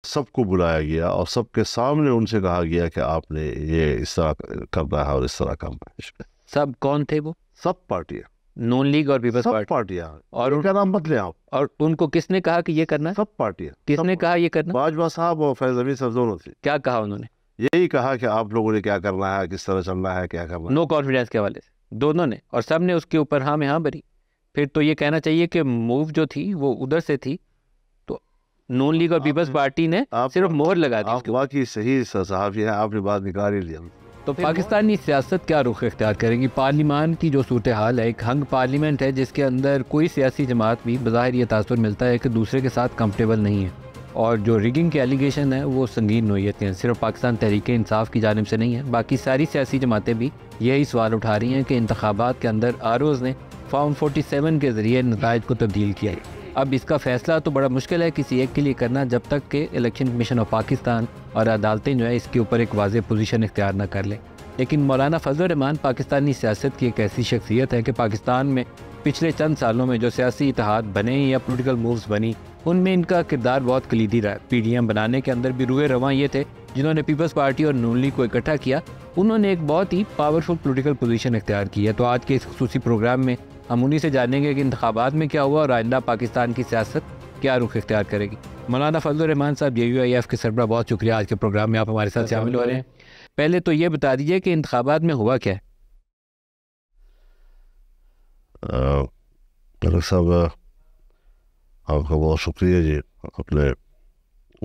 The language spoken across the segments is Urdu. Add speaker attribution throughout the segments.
Speaker 1: سب کو بلایا گیا اور سب کے سامنے ان سے کہا گیا کہ آپ نے یہ اس طرح کرنا ہے اور اس طرح کرنا ہے.
Speaker 2: سب کون تھے وہ؟
Speaker 1: سب پارٹیاں،
Speaker 2: نون لیگ اور پیپلز
Speaker 1: سب
Speaker 2: پارٹی.
Speaker 1: پارٹیاں.
Speaker 2: اور
Speaker 1: یہ کا نام مت لیں آپ.
Speaker 2: اور ان کو کس نے کہا کہ یہ کرنا ہے؟
Speaker 1: سب پارٹیاں.
Speaker 2: کس نے کہا یہ کرنا؟
Speaker 1: باجوہ صاحب اور فیض حمید صاحب دونوں تھے.
Speaker 2: کیا کہا انہوں نے؟
Speaker 1: یہی کہا کہ آپ لوگوں نے کیا کرنا ہے، کس طرح چلنا ہے، کیا کرنا ہے.
Speaker 2: نو کانفیڈنس کے حوالے سے دونوں نے، اور سب نے اس کے اوپر ہاں میں ہاں بھری. پھر تو یہ کہنا چاہیے کہ موو جو تھی وہ ادھر سے تھی، تو نون لیگ اور پیپلز پارٹی نے صرف مہر لگا دی.
Speaker 1: آپ واقعی صحیح صحافی ہیں، آپ نے بات نکال ہی لیا.
Speaker 2: تو پاکستانی سیاست کیا رخ اختیار کرے گی؟ پارلیمان کی جو صورتحال ہے، ایک ہنگ پارلیمنٹ ہے جس کے اندر کوئی سیاسی جماعت بھی بظاہر یہ تاثر ملتا ہے کہ دوسرے کے ساتھ کمفرٹیبل نہیں ہے، اور جو ریگنگ کے ایلیگیشن ہے وہ سنگین نوعیت کے ہیں. صرف پاکستان تحریک انصاف کی جانب سے نہیں ہے، باقی ساری سیاسی جماعتیں بھی یہی سوال اٹھا رہی ہیں کہ انتخابات کے اندر آروز نے فارم 47 کے ذریعے نتائج کو تبدیل کیا ہے. اب اس کا فیصلہ تو بڑا مشکل ہے کسی ایک کے لیے کرنا، جب تک کہ الیکشن کمیشن آف پاکستان اور عدالتیں جو ہے اس کے اوپر ایک واضح پوزیشن اختیار نہ کر لیں. لیکن مولانا فضل الرحمان پاکستانی سیاست کی ایک ایسی شخصیت ہے کہ پاکستان میں پچھلے چند سالوں میں جو سیاسی اتحاد بنے یا پولیٹیکل مووز بنی، ان میں ان کا کردار بہت کلیدی رہا. پی ڈی ایم بنانے کے اندر بھی روئے رواں یہ تھے جنہوں نے پیپلز پارٹی اور نون لیگ کو اکٹھا کیا. انہوں نے ایک بہت ہی پاورفل پولیٹیکل پوزیشن اختیار کی ہے. تو آج کے اس خصوصی پروگرام میں ہم انہی سے جانیں گے کہ انتخابات میں کیا ہوا اور آئندہ پاکستان کی سیاست کیا رخ اختیار کرے گی. مولانا فضل الرحمان صاحب، JUIF کے سربراہ، بہت شکریہ آج کے پروگرام میں آپ ہمارے ساتھ شامل ہو رہے ہیں. پہلے تو یہ بتا دیجئے کہ انتخابات میں ہوا کیا ہے؟
Speaker 1: طارق صاحب، آپ کا بہت شکریہ جی، اپنے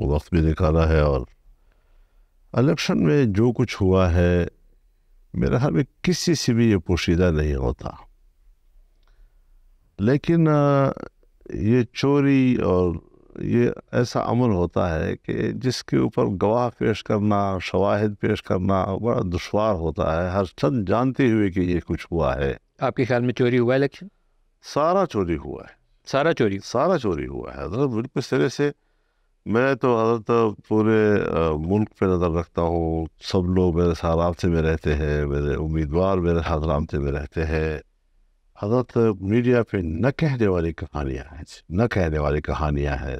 Speaker 1: وقت بھی نکالا ہے. اور الیکشن میں جو کچھ ہوا ہے میرے خیال میں کسی سے بھی یہ پوشیدہ نہیں ہوتا، لیکن یہ چوری اور یہ ایسا عمل ہوتا ہے کہ جس کے اوپر گواہ پیش کرنا، شواہد پیش کرنا بڑا دشوار ہوتا ہے، ہر چند جانتے ہوئے کہ یہ کچھ ہوا ہے.
Speaker 2: آپ کے خیال میں چوری ہوا الیکشن؟
Speaker 1: سارا چوری ہوا ہے.
Speaker 2: سارا چوری
Speaker 1: ہوا ہے حضرت. بالکل سرے سے. میں تو حضرت پورے ملک پہ نظر رکھتا ہوں. سب لوگ میرے ساتھ رابطے میں رہتے ہیں، میرے امیدوار میرے ساتھ رابطے میں رہتے ہیں. حضرت میڈیا پہ نہ کہنے والی کہانیاں ہیں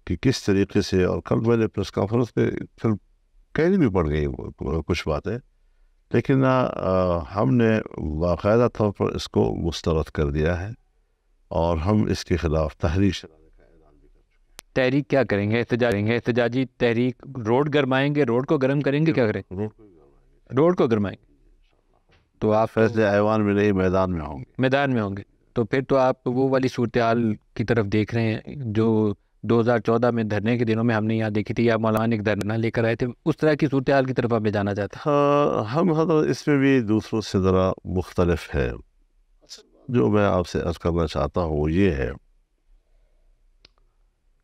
Speaker 1: کہ کس طریقے سے. اور کل میں نے پریس کانفرنس پہ پھر کہنی بھی پڑ گئی کچھ باتیں، لیکن ہم نے باقاعدہ طور پر اس کو مسترد کر دیا ہے اور ہم اس کے خلاف تحریک چلانے کا اعلان بھی کر چکے ہیں.
Speaker 2: تحریک کیا کریں گے؟ احتجاجی تحریک؟ روڈ گرمائیں گے؟ روڈ کو گرم کریں گے؟ کیا کریں؟ روڈ کو گرمائیں گے. تو آپ
Speaker 1: فیصلے ایوان میں نہیں، میدان میں ہوں گے.
Speaker 2: تو پھر تو آپ وہ والی صورتحال کی طرف دیکھ رہے ہیں جو 2014 میں دھرنے کے دنوں میں ہم نے یہاں دیکھی تھی، یا مولانا ایک دھرنا لے کر آئے تھے، اس طرح کی صورتحال کی طرف آپ جانا چاہتے ہیں؟
Speaker 1: ہاں، ہم حضرت اس میں بھی دوسروں سے ذرا مختلف ہے. جو میں آپ سے عرض کرنا چاہتا ہوں وہ یہ ہے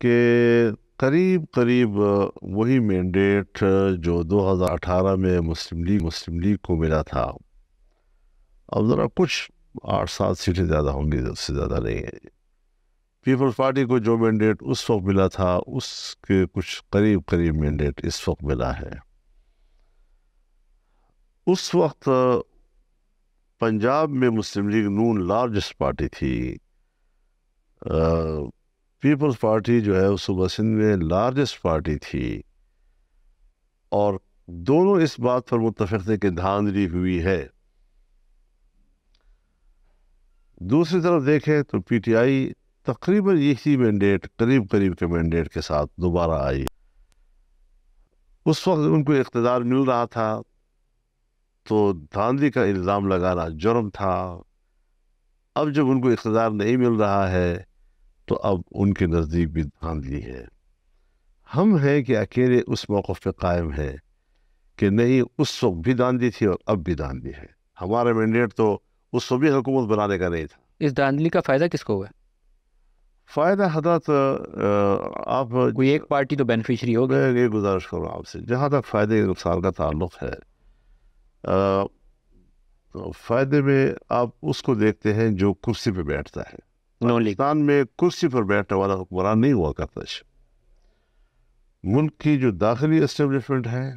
Speaker 1: کہ قریب وہی مینڈیٹ جو 2018 میں مسلم لیگ کو ملا تھا، اب ذرا کچھ 8-7 سیٹیں زیادہ ہوں گی، اس سے زیادہ نہیں ہے. پیپلز پارٹی کو جو مینڈیٹ اس وقت ملا تھا اس کے کچھ قریب مینڈیٹ اس وقت ملا ہے. اس وقت پنجاب میں مسلم لیگ نون لارجسٹ پارٹی تھی. پیپلز پارٹی جو ہے صوبہ سندھ میں لارجسٹ پارٹی تھی، اور دونوں اس بات پر متفق تھے کہ دھاندلی ہوئی ہے. دوسری طرف دیکھیں تو پی ٹی آئی تقریباً یہی مینڈیٹ، قریب کے مینڈیٹ کے ساتھ دوبارہ آئی. اس وقت ان کو اقتدار مل رہا تھا تو دھاندلی کا الزام لگانا جرم تھا. اب جب ان کو اقتدار نہیں مل رہا ہے تو اب ان کے نزدیک بھی دھاندلی ہے. ہم ہیں کہ اکیلے اس موقف پہ قائم ہیں کہ نہیں، اس وقت بھی دھاندلی تھی اور اب بھی دھاندلی ہے. ہمارا مینڈیٹ تو اس وقت بھی حکومت بنانے کا نہیں تھا.
Speaker 2: اس دھاندلی کا فائدہ کس کو ہوا؟
Speaker 1: فائدہ حضرت آپ
Speaker 2: کوئی ایک پارٹی تو بینیفیشری ہوگی.
Speaker 1: میں یہ گزارش کروں آپ سے، جہاں تک فائدے نقصان کا تعلق ہے، فائدے میں آپ اس کو دیکھتے ہیں جو کرسی پہ بیٹھتا ہے. پاکستان میں کرسی پر بیٹھنے والا حکمران نہیں ہوا کرتا. ملک کی جو داخلی اسٹیبلشمنٹ ہے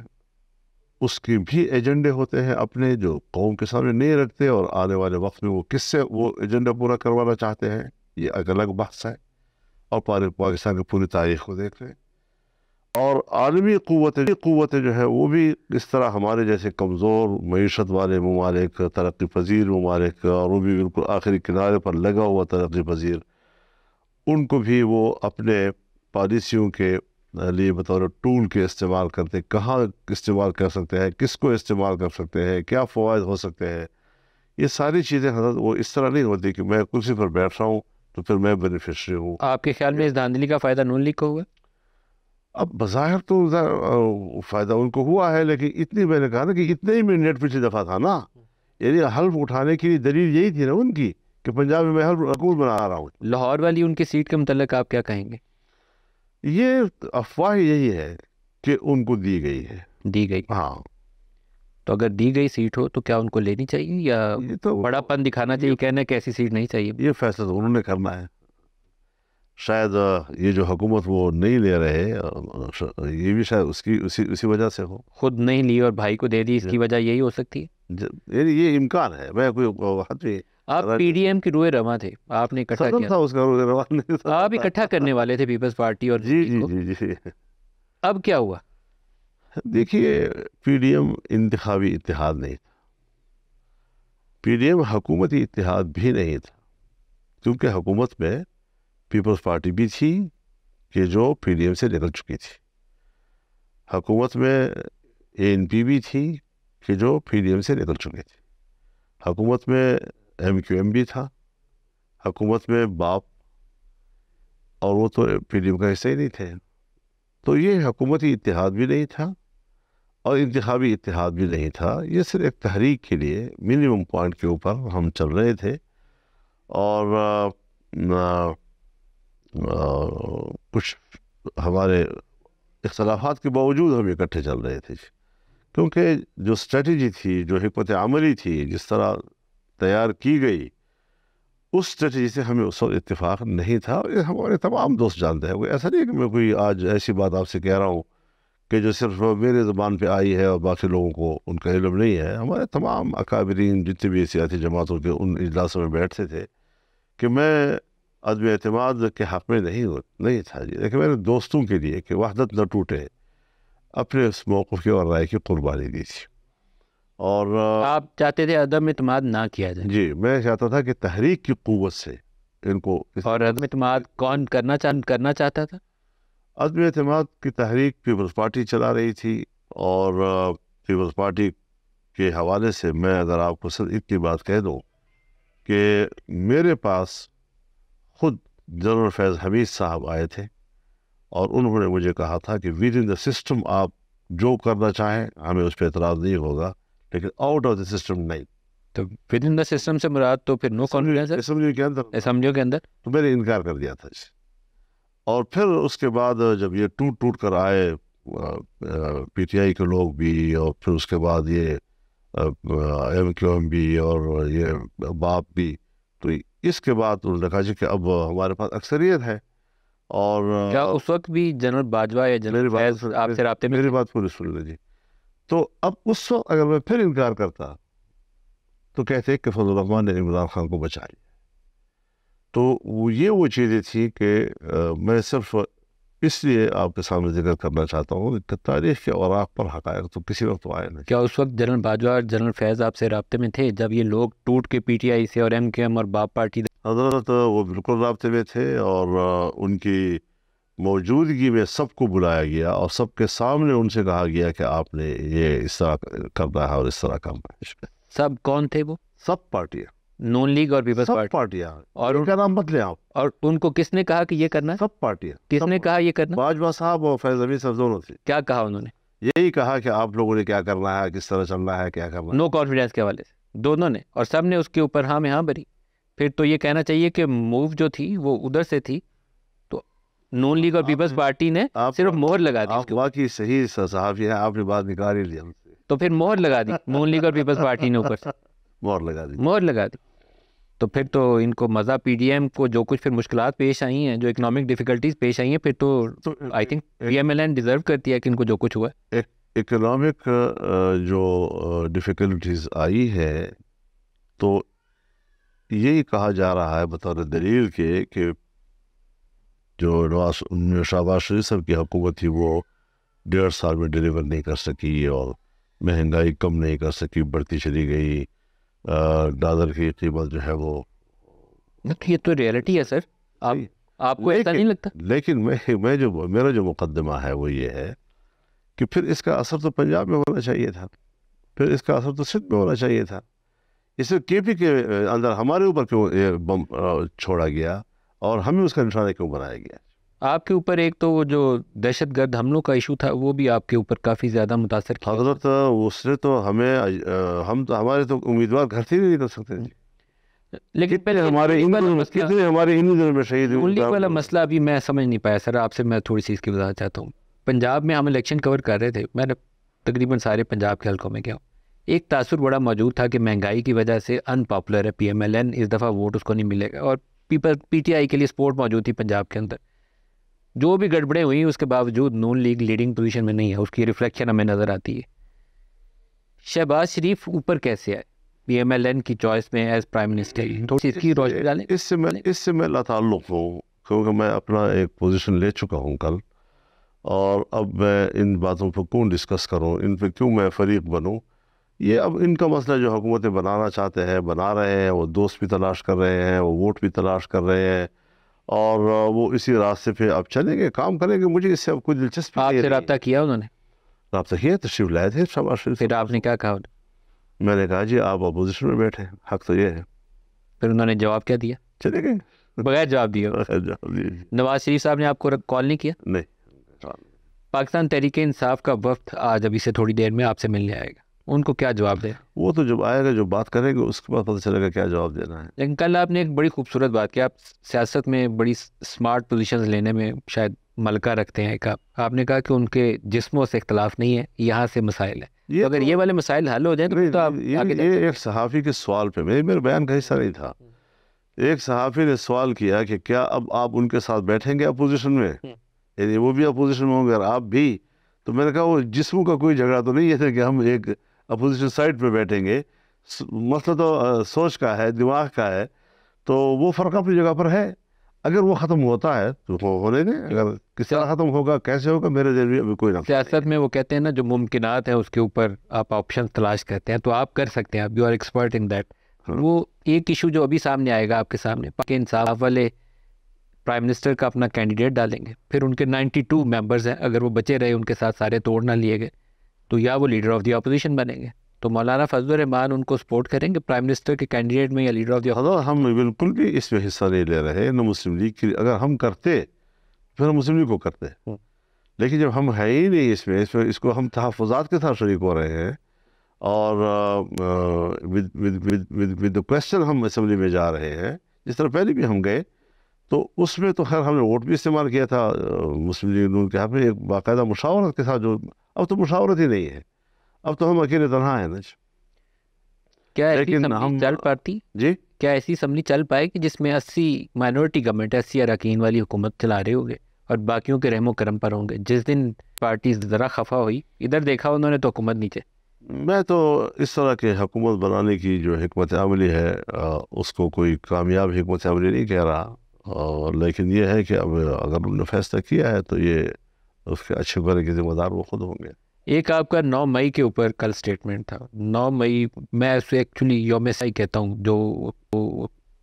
Speaker 1: اس کے بھی ایجنڈے ہوتے ہیں اپنے، جو قوم کے سامنے نہیں رکھتے، اور آنے والے وقت میں وہ کس سے وہ ایجنڈا پورا کروانا چاہتے ہیں یہ ایک الگ بحث ہے. اور پاکستان کی پوری تاریخ کو دیکھ رہے ہیں. اور عالمی قوتیں جو ہے وہ بھی اس طرح ہمارے جیسے کمزور معیشت والے ممالک، ترقی پذیر ممالک، اور وہ بھی بالکل آخری کنارے پر لگا ہوا ترقی پذیر، ان کو بھی وہ اپنے پالیسیوں کے لیے بطور ٹول کے استعمال کرتے، کہاں استعمال کر سکتے ہیں، کس کو استعمال کر سکتے ہیں، کیا فوائد ہو سکتے ہیں. یہ ساری چیزیں حضرت وہ اس طرح نہیں ہوتی کہ میں کرسی پر بیٹھ رہا ہوں تو پھر میں بینیفیشری ہوں.
Speaker 2: آپ کے خیال میں اس دھاندلی کا فائدہ نون لیگ کو ہوا؟
Speaker 1: اب بظاہر تو فائدہ ان کو ہوا ہے، لیکن اتنی میں نے کہا نا کہ اتنے ہی منٹ پچھلی دفعہ تھا نا، یعنی حلف اٹھانے کی دلیل یہی تھی نا ان کی کہ پنجاب میں حلف حکومت بنا رہا ہوں.
Speaker 2: لاہور والی ان کی سیٹ کے متعلق آپ کیا کہیں گے؟
Speaker 1: یہ افواہ یہی ہے کہ ان کو دی گئی ہے.
Speaker 2: دی گئی؟
Speaker 1: ہاں.
Speaker 2: تو اگر دی گئی سیٹ ہو تو کیا ان کو لینی چاہیے یا
Speaker 1: یہ تو
Speaker 2: بڑا پن دکھانا چاہیے، کہنا ہے کہ ایسی سیٹ نہیں چاہیے؟
Speaker 1: یہ فیصلہ تو انہوں نے کرنا ہے. شاید یہ جو حکومت وہ نہیں لے رہے، یہ بھی شاید اسی وجہ سے ہو.
Speaker 2: خود نہیں لی اور بھائی کو دے دی، اس کی وجہ یہی ہو سکتی ہے؟
Speaker 1: یعنی یہ امکان ہے. میں کوئی
Speaker 2: آپ پی ڈی ایم کی روئے رواں تھے، آپ نے اکٹھا کیا
Speaker 1: تھا، اس کا روان نہیں تھا.
Speaker 2: آپ اکٹھا کرنے والے تھے پیپلز پارٹی اور
Speaker 1: جی جی جی جی.
Speaker 2: اب کیا ہوا؟
Speaker 1: دیکھیے، پی ڈی ایم انتخابی اتحاد نہیں تھا، پی ڈی ایم حکومتی اتحاد بھی نہیں تھا، کیونکہ حکومت میں پیپلز پارٹی بھی تھی کہ جو پی ڈی ایم سے نکل چکی تھی، حکومت میں اے این پی بھی تھی کہ جو پی ڈی ایم سے نکل چکی تھی، حکومت میں ایم کیو ایم بھی تھا، حکومت میں باپ، اور وہ تو پی ڈی ایم کا حصہ ہی نہیں تھے. تو یہ حکومتی اتحاد بھی نہیں تھا اور انتخابی اتحاد بھی نہیں تھا. یہ صرف ایک تحریک کے لیے منیمم پوائنٹ کے اوپر ہم چل رہے تھے، اور کچھ ہمارے اختلافات کے باوجود ہم اکٹھے چل رہے تھے، کیونکہ جو اسٹریٹجی تھی، جو حکمت عملی تھی، جس طرح تیار کی گئی، اس اسٹریٹجی سے ہمیں اس وقت اتفاق نہیں تھا. ہمارے تمام دوست جانتے ہیں. ایسا نہیں کہ میں کوئی آج ایسی بات آپ سے کہہ رہا ہوں کہ جو صرف میرے زبان پہ آئی ہے اور باقی لوگوں کو ان کا علم نہیں ہے. ہمارے تمام اکابرین جتنے بھی سیاسی جماعتوں کے ان اجلاسوں میں بیٹھتے تھے کہ میں عدم اعتماد کے حق میں نہیں تھا جی، لیکن میرے دوستوں کے لیے کہ وحدت نہ ٹوٹے اپنے اس موقف کی اور رائے کی قربانی دی تھی. اور
Speaker 2: آپ چاہتے تھے عدم اعتماد نہ کیا جائے؟
Speaker 1: جی، میں چاہتا تھا کہ تحریک کی قوت سے ان کو.
Speaker 2: اور عدم اعتماد کون کرنا چاہتا تھا؟
Speaker 1: عدم اعتماد کی تحریک پیپلز پارٹی چلا رہی تھی، اور پیپلز پارٹی کے حوالے سے میں اگر آپ کو صرف اتنی بات کہہ دوں کہ میرے پاس خود جنرل فیض حمید صاحب آئے تھے اور انہوں نے مجھے کہا تھا کہ ود ان دا سسٹم آپ جو کرنا چاہیں ہمیں اس پہ اعتراض نہیں ہوگا، لیکن آؤٹ آف دا سسٹم نہیں.
Speaker 2: تو ود ان دا سسٹم سے مراد تو پھر نو کانفیڈنس اسمبلیوں کے اندر.
Speaker 1: تو میں نے انکار کر دیا تھا جی. اور پھر اس کے بعد جب یہ ٹوٹ کر آئے پی ٹی آئی کے لوگ بھی، اور پھر اس کے بعد یہ ایم کیو ایم بھی اور یہ باپ بھی، تو اس کے بعد انہوں نے کہا جی کہ اب ہمارے پاس اکثریت ہے. اور
Speaker 2: کیا اس وقت بھی جنرل باجوہ یا جنرل فیض آپ سے رابطے میں؟
Speaker 1: میری بات پوری سن لیں جی. تو اب اس وقت اگر میں پھر انکار کرتا تو کہتے کہ فضل الرحمان نے عمران خان کو بچا لیا. تو یہ چیزیں تھیں کہ میں صرف اس لیے آپ کے سامنے ذکر کرنا چاہتا ہوں کہ تاریخ کے اوراق پر حقائق تو کسی وقت تو آئے نہیں.
Speaker 2: کیا اس وقت جنرل باجوہ اور جنرل فیض آپ سے رابطے میں تھے جب یہ لوگ ٹوٹ کے پی ٹی آئی سے اور ایم کیو ایم اور باپ پارٹی؟
Speaker 1: حضرت وہ بالکل رابطے میں تھے، اور ان کی موجودگی میں سب کو بلایا گیا اور سب کے سامنے ان سے کہا گیا کہ آپ نے یہ اس طرح کرنا ہے اور اس طرح کرنا ہے.
Speaker 2: سب کون تھے وہ؟
Speaker 1: سب پارٹیاں،
Speaker 2: نون لیگ اور پیپلز پارٹی.
Speaker 1: سب پارٹیاں.
Speaker 2: اور
Speaker 1: ان کا نام مت لیں آپ.
Speaker 2: اور ان کو کس نے کہا کہ یہ کرنا ہے؟
Speaker 1: سب پارٹیاں.
Speaker 2: کس نے کہا یہ کرنا؟
Speaker 1: باجوہ صاحب اور فیض حمید صاحب دونوں تھے.
Speaker 2: کیا کہا انہوں نے؟
Speaker 1: یہی کہا کہ آپ لوگوں نے کیا کرنا ہے، کس طرح چلنا ہے، کیا کرنا ہے.
Speaker 2: نو کانفیڈنس کے حوالے سے دونوں نے، اور سب نے اس کے اوپر ہاں میں ہاں بھری. پھر تو یہ کہنا چاہیے کہ موو جو تھی وہ ادھر سے تھی، تو نون لیگ اور پیپلز پارٹی نے صرف مہر لگا دی.
Speaker 1: آپ واقعی صحیح صحافی ہیں، آپ نے بات نکال ہی لیا.
Speaker 2: تو پھر مہر لگا دی نون لیگ اور پیپلز پارٹی نے اوپر سے مہر لگا دی. تو پھر تو ان کو مزہ پی ڈی ایم کو جو کچھ پھر مشکلات پیش آئی ہیں، جو اکنامک ڈیفیکلٹیز پیش آئی ہیں، پھر تو I think P M L N deserve کرتی ہے کہ ان کو جو کچھ ہوا ہے.
Speaker 1: اکنامک جو ڈیفیکلٹیز آئی ہے، تو یہی کہا جا رہا ہے بطور دلیل کے کہ جو شہباز شریف صاحب کی حکومت تھی وہ 1.5 سال میں ڈیلیور نہیں کر سکی، اور مہنگائی کم نہیں کر سکی، بڑھتی چلی گئی، ڈالر کی قیمت جو ہے وہ.
Speaker 2: یہ تو ریئلٹی ہے سر، آپ کو ایسا نہیں لگتا؟
Speaker 1: لیکن میرا جو مقدمہ ہے وہ یہ ہے کہ پھر اس کا اثر تو پنجاب میں ہونا چاہیے تھا، پھر اس کا اثر تو سندھ میں ہونا چاہیے تھا. اس میں کے پی کے اندر ہمارے اوپر کیوں یہ بم چھوڑا گیا اور ہمیں اس کا نشانہ کیوں بنایا گیا؟
Speaker 2: آپ کے اوپر ایک تو وہ جو دہشت گرد حملوں کا ایشو تھا وہ بھی آپ کے اوپر کافی زیادہ متاثر کیا.
Speaker 1: حضرت اس نے تو ہمارے تو امیدوار گھر سے نہیں کر سکتے تھے.
Speaker 2: لیکن پہلے
Speaker 1: ہمارے میں شہید
Speaker 2: والا مسئلہ ابھی میں سمجھ نہیں پایا سر، آپ سے میں تھوڑی سی اس کی وضاحت چاہتا ہوں. پنجاب میں ہم الیکشن کور کر رہے تھے، میں نے تقریباً سارے پنجاب کے حلقوں میں گیا ہوں. ایک تاثر بڑا موجود تھا کہ مہنگائی کی وجہ سے ان پاپولر ہے پی ایم ایل این، اس دفعہ ووٹ اس کو نہیں ملے گا، اور پی ٹی آئی کے لیے سپورٹ موجود تھی پنجاب کے اندر. جو بھی گڑبڑیں ہوئی اس کے باوجود نون لیگ لیڈنگ پوزیشن میں نہیں ہے، اس کی ریفلیکشن ہمیں نظر آتی ہے. شہباز شریف اوپر کیسے آئے پی ایم ایل این کی چوائس میں ایز پرائم منسٹر؟ تھوڑی سی اس کی روشنی ڈالیں.
Speaker 1: اس سے میں لاتعلق ہوں، کیونکہ میں اپنا ایک پوزیشن لے چکا ہوں کل، اور اب میں ان باتوں پر کیوں ڈسکس کروں، ان پہ کیوں میں فریق بنوں. یہ اب ان کا مسئلہ جو حکومتیں بنانا چاہتے ہیں بنا رہے ہیں، وہ دوست بھی تلاش کر رہے ہیں، وہ ووٹ بھی تلاش کر رہے ہیں، اور وہ اسی راستے پہ اب چلیں گے، کام کریں گے. مجھے اس سے اب کوئی دلچسپی نہیں.
Speaker 2: آپ سے رابطہ کیا انہوں نے؟
Speaker 1: رابطہ کیا، تشریف لائے تھے شہباز شریف.
Speaker 2: پھر آپ نے کیا کہا؟
Speaker 1: میں نے کہا جی آپ اپوزیشن میں بیٹھے، حق تو یہ ہے.
Speaker 2: پھر انہوں نے جواب کیا دیا؟
Speaker 1: چلے گئے
Speaker 2: بغیر جواب دیے. نواز شریف صاحب نے آپ کو کال نہیں کیا؟
Speaker 1: نہیں.
Speaker 2: پاکستان تحریک انصاف کا وفد آج ابھی سے تھوڑی دیر میں آپ سے ملنے آئے گا، ان کو کیا جواب دے؟
Speaker 1: وہ تو جب آئے گا، جو بات کرے گا اس کے بعد پتہ چلے گا کیا جواب دینا ہے.
Speaker 2: لیکن کل آپ نے ایک بڑی خوبصورت بات کی، آپ سیاست میں بڑی سمارٹ پوزیشنز لینے میں شاید ملکہ رکھتے ہیں. آپ نے کہا کہ ان کے جسموں سے اختلاف نہیں ہے، یہاں سے مسائل ہیں. تو اگر یہ والے مسائل حل ہو جائیں تو آپ
Speaker 1: یہ ایک صحافی کے سوال پہ میرے بیان کا حصہ نہیں تھا. ایک صحافی نے سوال کیا کہ کیا اب آپ ان کے ساتھ بیٹھیں گے اپوزیشن میں، یعنی وہ بھی اپوزیشن میں ہوں گے اور آپ بھی. تو میں نے کہا وہ جسموں کا کوئی جھگڑا تو نہیں ہے کہ ہم ایک اپوزیشن سائڈ پہ بیٹھیں گے. مسئلہ تو سوچ کا ہے، دماغ کا ہے. تو وہ فرق اپنی جگہ پر ہے. اگر وہ ختم ہوتا ہے تو ہونے دیں، اگر کس طرح ختم ہوگا، کیسے ہوگا، میرے ذہن میں ابھی کوئی نہ.
Speaker 2: سیاست میں وہ کہتے ہیں نا جو ممکنات ہیں اس کے اوپر آپ آپشن تلاش کرتے ہیں، تو آپ کر سکتے ہیں، آپ you are expert in that. وہ ایک ایشو جو ابھی سامنے آئے گا آپ کے سامنے، پاکستان انصاف والے پرائم منسٹر کا اپنا کینڈیڈیٹ ڈالیں گے، پھر ان کے 92 ممبرز ہیں، اگر وہ بچے رہے ان کے ساتھ سارے توڑ نہ لیے گئے تو یا وہ لیڈر آف دی اپوزیشن بنیں گے. تو مولانا فضل الرحمان ان کو سپورٹ کریں گے پرائم منسٹر کے کینڈیڈیٹ میں یا لیڈر آف دی
Speaker 1: اپوزیشن؟ ہم بالکل بھی اس میں حصہ نہیں لے رہے، نہ مسلم لیگ کی. اگر ہم کرتے پھر ہم مسلم لیگ کو کرتے، لیکن جب ہم ہیں ہی نہیں اس کو ہم تحفظات کے ساتھ شریک ہو رہے ہیں. اور ود کوشچن ہم اسمبلی میں جا رہے ہیں، جس طرح پہلے بھی ہم گئے. تو اس میں تو خیر ہم نے ووٹ بھی استعمال کیا تھا مسلم لیگ نون کے، ہم نے ایک باقاعدہ مشاورت کے ساتھ، جو اب تو مشاورت ہی نہیں ہے، اب تو ہم اکیلے تنہا ہیں نا.
Speaker 2: کیا ایسی اسمبلی چل پاتی؟
Speaker 1: جی
Speaker 2: کیا ایسی اسمبلی چل پائے کہ جس میں 80 مائنورٹی گورنمنٹ 80 اراکین والی حکومت چلا رہے ہوں گے اور باقیوں کے رحم و کرم پر ہوں گے؟ جس دن پارٹی ذرا خفا ہوئی، ادھر دیکھا انہوں نے تو حکومت نیچے.
Speaker 1: میں تو اس طرح کے حکومت بنانے کی جو حکمت عملی ہے اس کو کوئی کامیاب حکمت عملی نہیں کہہ رہا. لیکن یہ ہے کہ اب اگر انہوں نے فیصلہ کیا ہے تو یہ اس کے اچھے برے کے ذمہ دار وہ خود ہوں گے.
Speaker 2: ایک آپ کا 9 مئی کے اوپر کل سٹیٹمنٹ تھا. 9 مئی میں اسے ایکچولی یوم سیاسی کہتا ہوں، جو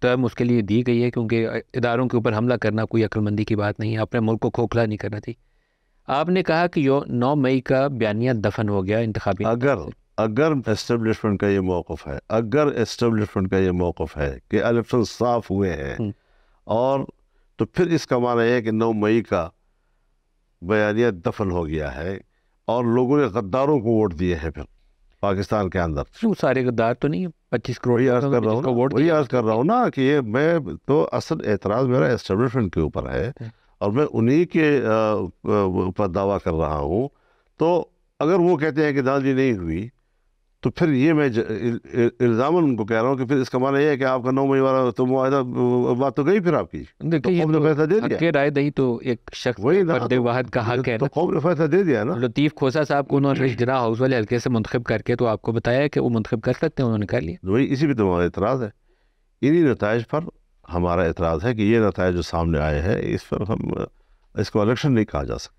Speaker 2: ٹرم اس کے لیے دی گئی ہے کیونکہ اداروں کے اوپر حملہ کرنا کوئی عقل مندی کی بات نہیں ہے، اپنے ملک کو کھوکھلا نہیں کرنا تھی. آپ نے کہا کہ 9 مئی کا بیانیہ دفن ہو گیا انتخابی.
Speaker 1: اگر اسٹیبلشمنٹ کا یہ موقف ہے کہ الیکشن صاف ہوئے ہیں، اور تو پھر اس کا معنی ہے کہ 9 مئی کا بیانیہ دفن ہو گیا ہے اور لوگوں نے غداروں کو ووٹ دیے ہیں. پھر پاکستان کے اندر
Speaker 2: وہ سارے غدار تو نہیں، 25 کروڑ
Speaker 1: وہی عرض کر رہا ہوں نا کہ یہ میں تو اصل اعتراض میرا اسٹیبلشمنٹ کے اوپر ہے اور میں انہی کے اوپر دعویٰ کر رہا ہوں. تو اگر وہ کہتے ہیں کہ دانجی نہیں ہوئی تو پھر یہ میں الزاماً ان کو کہہ رہا ہوں کہ پھر اس کا معنی یہ ہے کہ آپ کا 9 مئی والا تو معاہدہ بات تو گئی. پھر آپ کی قوم نے فیصلہ دے دیا،
Speaker 2: رائے دہی تو ایک شخص فرد واحد کا حق ہے،
Speaker 1: تو قوم نے فیصلہ دے دیا نا.
Speaker 2: لطیف کھوسا صاحب کو انہوں نے اجرا ہاؤس والے حلقے سے منتخب کر کے تو آپ کو بتایا کہ وہ منتخب کر سکتے ہیں، انہوں نے کر لیا.
Speaker 1: وہی اسی پہ تو ہمارا اعتراض ہے. انہی نتائج پر ہمارا اعتراض ہے کہ یہ نتائج جو سامنے آئے ہیں اس پر ہم اس کو الیکشن نہیں کہا جا سکتا.